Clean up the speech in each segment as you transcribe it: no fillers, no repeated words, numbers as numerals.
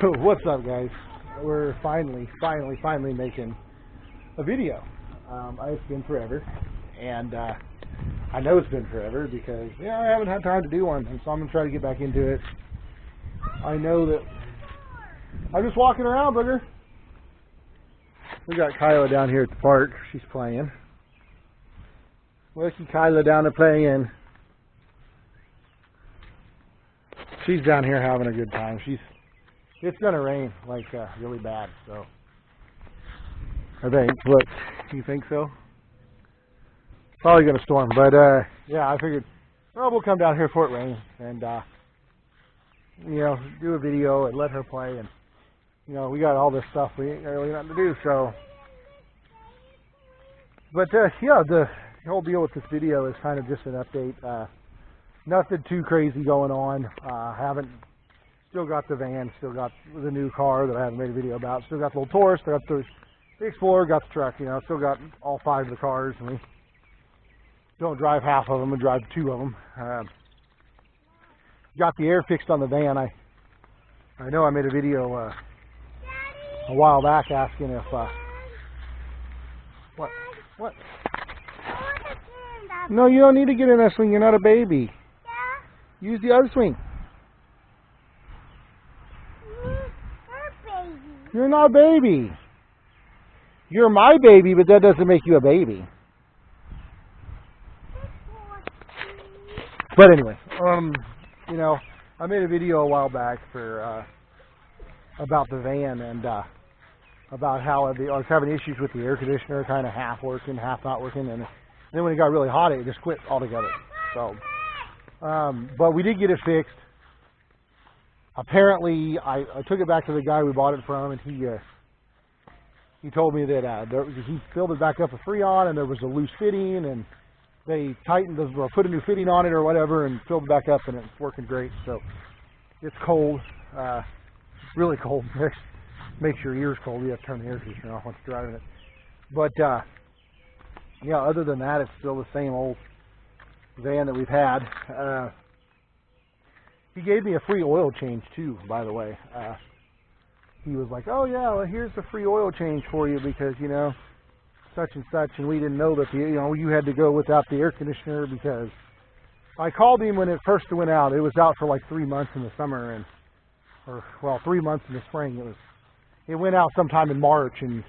What's up, guys? We're finally making a video. It's been forever, and I know it's been forever because I haven't had time to do one, and so I'm gonna try to get back into it. I know that I'm just walking around, booger. We got Khyla down here at the park. She's playing. Lucky Khyla down there playing. She's down here having a good time. It's gonna rain like really bad, so I think. Look, you think so? Probably gonna storm, but yeah, I figured we'll come down here before it rains and do a video and let her play, and we got all this stuff we ain't really nothing to do, so. But yeah, the whole deal with this video is kind of just an update. Nothing too crazy going on. Still got the van, still got the new car that I haven't made a video about, still got the little Taurus, still got the Explorer, got the truck, still got all 5 of the cars, and we don't drive half of them, we drive 2 of them. Got the air fixed on the van. I know I made a video a while back asking if, what? No, you don't need to get in that swing, you're not a baby. Use the other swing. You're not a baby. You're my baby, but that doesn't make you a baby. But anyway, I made a video a while back for about the van and about how I was having issues with the air conditioner, kind of half working, half not working, and then when it got really hot, it just quit altogether. So, but we did get it fixed. Apparently, I took it back to the guy we bought it from, and he told me that he filled it back up with Freon, and there was a loose fitting, and they tightened or put a new fitting on it or whatever, and filled it back up, and it's working great. So it's cold, really cold. Makes your ears cold. You have to turn the air conditioner off once you're driving it. But yeah, other than that, it's still the same old van that we've had. He gave me a free oil change too, by the way. He was like, "Oh yeah, well, here's the free oil change for you because such and such," and we didn't know that you had to go without the air conditioner because I called him when it first went out. It was out for like 3 months in the summer or 3 months in the spring. It went out sometime in March, and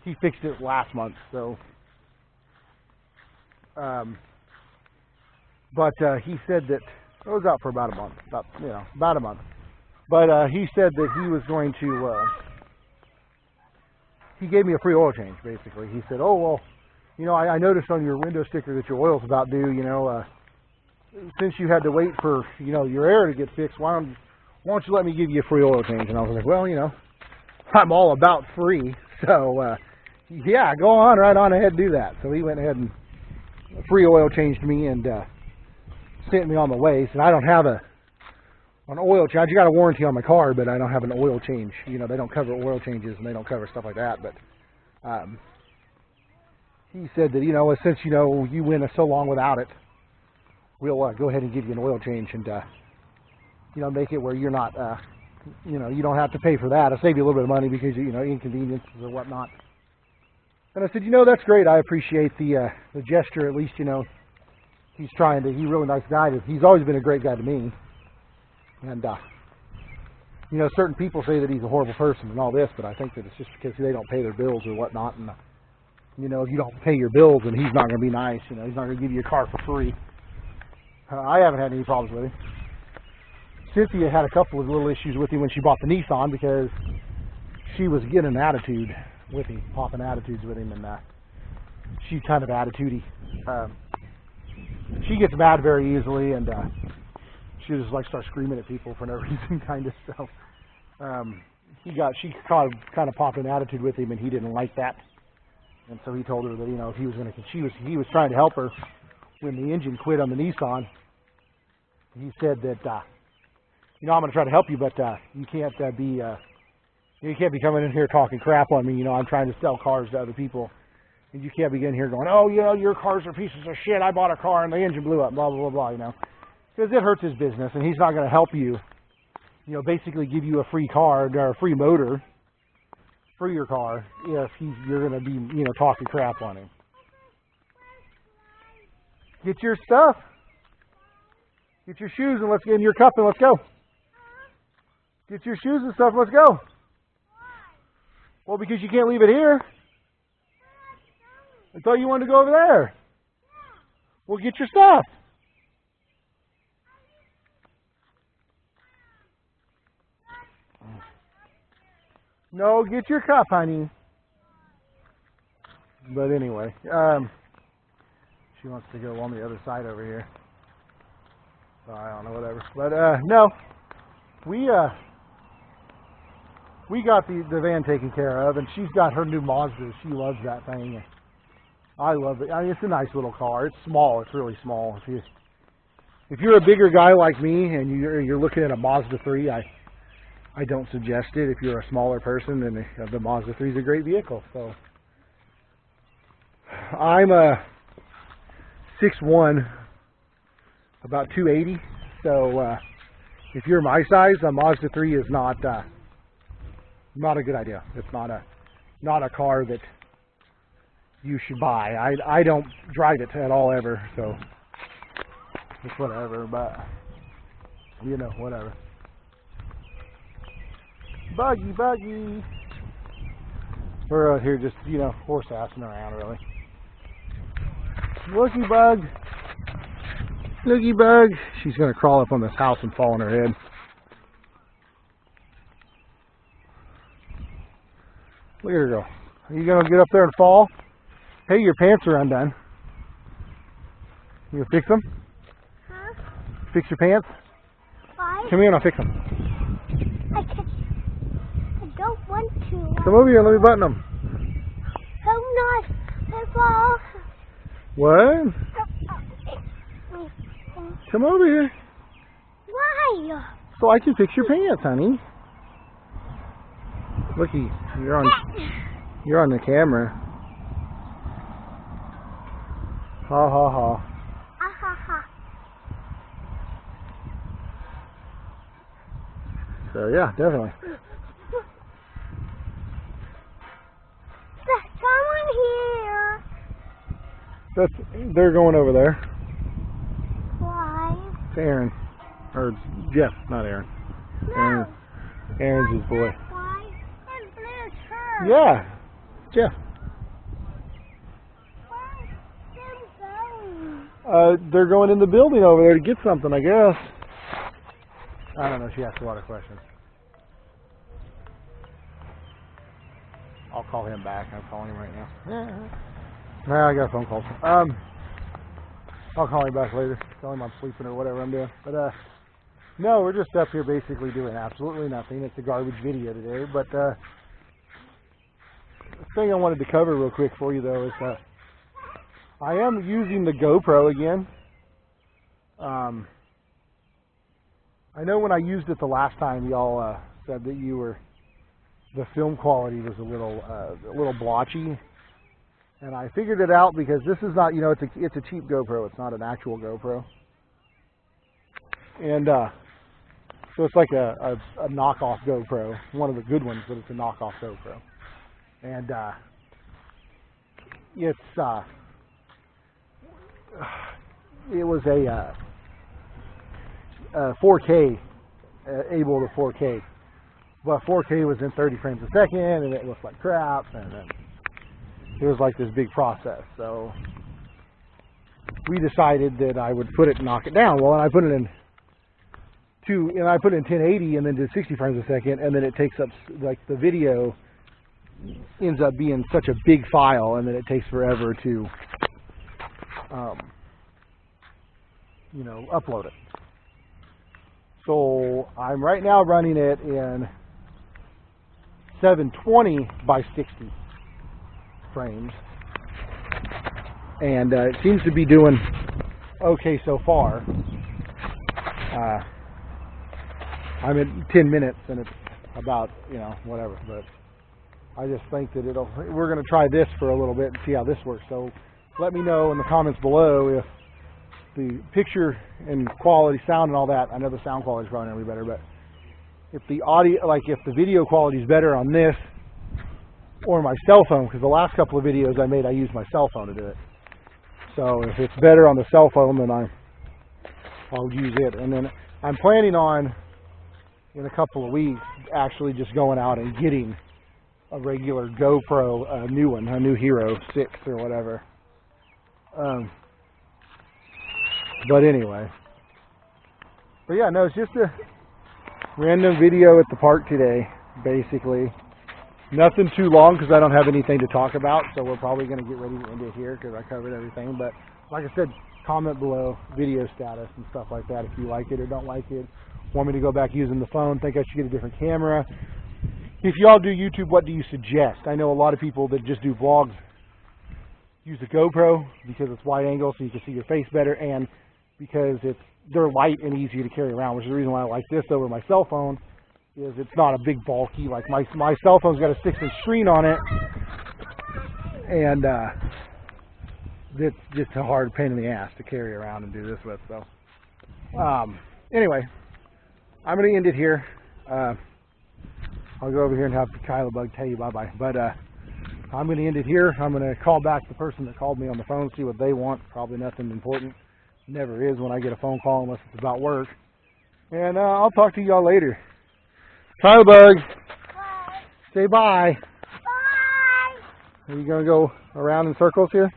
he fixed it last month. So, but he said that it was out for about a month, about a month. But he said that he was going to. He gave me a free oil change, basically. He said, "Oh well, I noticed on your window sticker that your oil's about due. Since you had to wait for your air to get fixed, why don't you let me give you a free oil change?" And I was like, "Well, I'm all about free, so yeah, go on right on ahead and do that." So he went ahead and free oil changed me and sent me on my way. So I don't have an oil change. I got a warranty on my car, but I don't have an oil change. They don't cover oil changes and they don't cover stuff like that. But he said that since you went so long without it, we'll go ahead and give you an oil change and make it where you're not you don't have to pay for that. I'll save you a little bit of money because inconveniences or whatnot. And I said, that's great. I appreciate the gesture. At least he's trying to. He's a really nice guy. He's always been a great guy to me. And certain people say that he's a horrible person and all this, but I think that it's just because they don't pay their bills or whatnot. And if you don't pay your bills, then he's not going to be nice. He's not going to give you a car for free. I haven't had any problems with him. Cynthia had a couple of little issues with him when she bought the Nissan because she was getting an attitude with him, popping attitudes with him, and she's kind of attitudey. She gets mad very easily, and she just starts screaming at people for no reason, kind of. So she kind of popped an attitude with him, and he didn't like that. And so he told her that if he was trying to help her when the engine quit on the Nissan. He said that I'm going to try to help you, but you can't be coming in here talking crap on me. I'm trying to sell cars to other people, and you can't be in here going, "Oh, your cars are pieces of shit. I bought a car and the engine blew up." Blah blah blah blah. Because it hurts his business, and he's not going to help you you know, basically give you a free card or a free motor for your car if you're going to be, you know, talking crap on him. Get your stuff. Get your shoes and let's get in your cup and let's go. Get your shoes and stuff, let's go. Well, because you can't leave it here. I thought you wanted to go over there. Well, get your stuff. No, get your cup, honey. But anyway, she wants to go on the other side over here. So I don't know, whatever. But no, we got the van taken care of, and she's got her new Mazda. She loves that thing. I love it. I mean, it's a nice little car. It's small. It's really small. If you're a bigger guy like me and you're looking at a Mazda 3, I don't suggest it. If you're a smaller person, then the Mazda 3 is a great vehicle. So I'm a 6'1", about 280. So if you're my size, a Mazda 3 is not a good idea. It's not a car that you should buy. I don't drive it at all ever, so it's whatever. But you know, whatever. Buggy. We're out here just, you know, horse assing around, really. Looky bug. She's going to crawl up on this house and fall on her head. Look at her go. Are you going to get up there and fall? Hey, your pants are undone. You going to fix them? Huh? Fix your pants? Why? Come here and I'll fix them. I don't want to. Come over here and let me button them. I'm not. I fall. What? Come over here. Why? So I can fix your pants, honey. Looky, you're on the camera. Ha ha ha. Ha ha ha. So yeah, definitely. There's someone here. They're going over there. Why? It's Aaron. Or Jeff, not Aaron. No. Aaron's his boy. Why? It's blue shirt. Yeah, Jeff. Where's them going? They're going in the building over there to get something, I guess. I don't know. She asked a lot of questions. I'll call him back. I'm calling him right now. Nah, I got a phone call. I'll call him back later. Tell him I'm sleeping or whatever I'm doing. But no, we're just up here basically doing absolutely nothing. It's a garbage video today. But the thing I wanted to cover real quick for you though is I am using the GoPro again. I know when I used it the last time, y'all said that the film quality was a little blotchy, and I figured it out because this is not, you know, it's a cheap GoPro. It's not an actual GoPro, and so it's like a knockoff GoPro, one of the good ones, but it's a knockoff GoPro, and it was a 4K, able to 4K. But 4K was in 30 frames a second, and it looked like crap, and then it was like this big process. So we decided that I would put it and knock it down. Well, and I put it in 1080, and then did 60 frames a second, and then it takes up, like, the video ends up being such a big file, and then it takes forever to, you know, upload it. So I'm right now running it in 720 by 60 frames, and it seems to be doing okay so far. I'm at 10 minutes, and it's about, you know, whatever. But I just think that we're going to try this for a little bit and see how this works. So let me know in the comments below if the picture and quality, sound and all that, I know the sound quality is probably going to be better, but if the audio, like if the video quality is better on this or my cell phone, because the last couple of videos I made, I used my cell phone to do it. So if it's better on the cell phone, then I'll use it. And then I'm planning on, in a couple of weeks, actually just going out and getting a regular GoPro, a new one, a new Hero 6 or whatever. But anyway. But yeah, no, it's just a random video at the park today, basically. Nothing too long because I don't have anything to talk about, so we're probably going to get ready to end it here because I covered everything. But like I said, comment below video status and stuff like that if you like it or don't like it. Want me to go back using the phone, think I should get a different camera. If y'all do YouTube, what do you suggest? I know a lot of people that just do vlogs use the GoPro because it's wide angle so you can see your face better, and because they're light and easy to carry around, which is the reason why I like this over my cell phone. Is it's not a big bulky, like my cell phone's got a 6-inch screen on it, and it's just a hard pain in the ass to carry around and do this with. So anyway, I'm going to end it here. I'll go over here and have Khyla Bug tell you bye-bye, but I'm going to end it here. I'm going to call back the person that called me on the phone, see what they want. Probably nothing important. Never is when I get a phone call unless it's about work. And I'll talk to y'all later. Khyla Bug, Bye. say bye. Bye. Are you going to go around in circles here?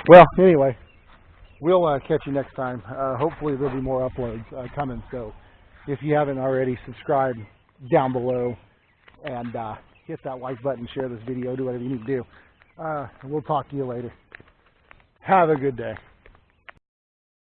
Well, anyway, we'll catch you next time. Hopefully there'll be more uploads coming. So if you haven't already, subscribe down below and hit that like button, share this video, do whatever you need to do. We'll talk to you later. Have a good day.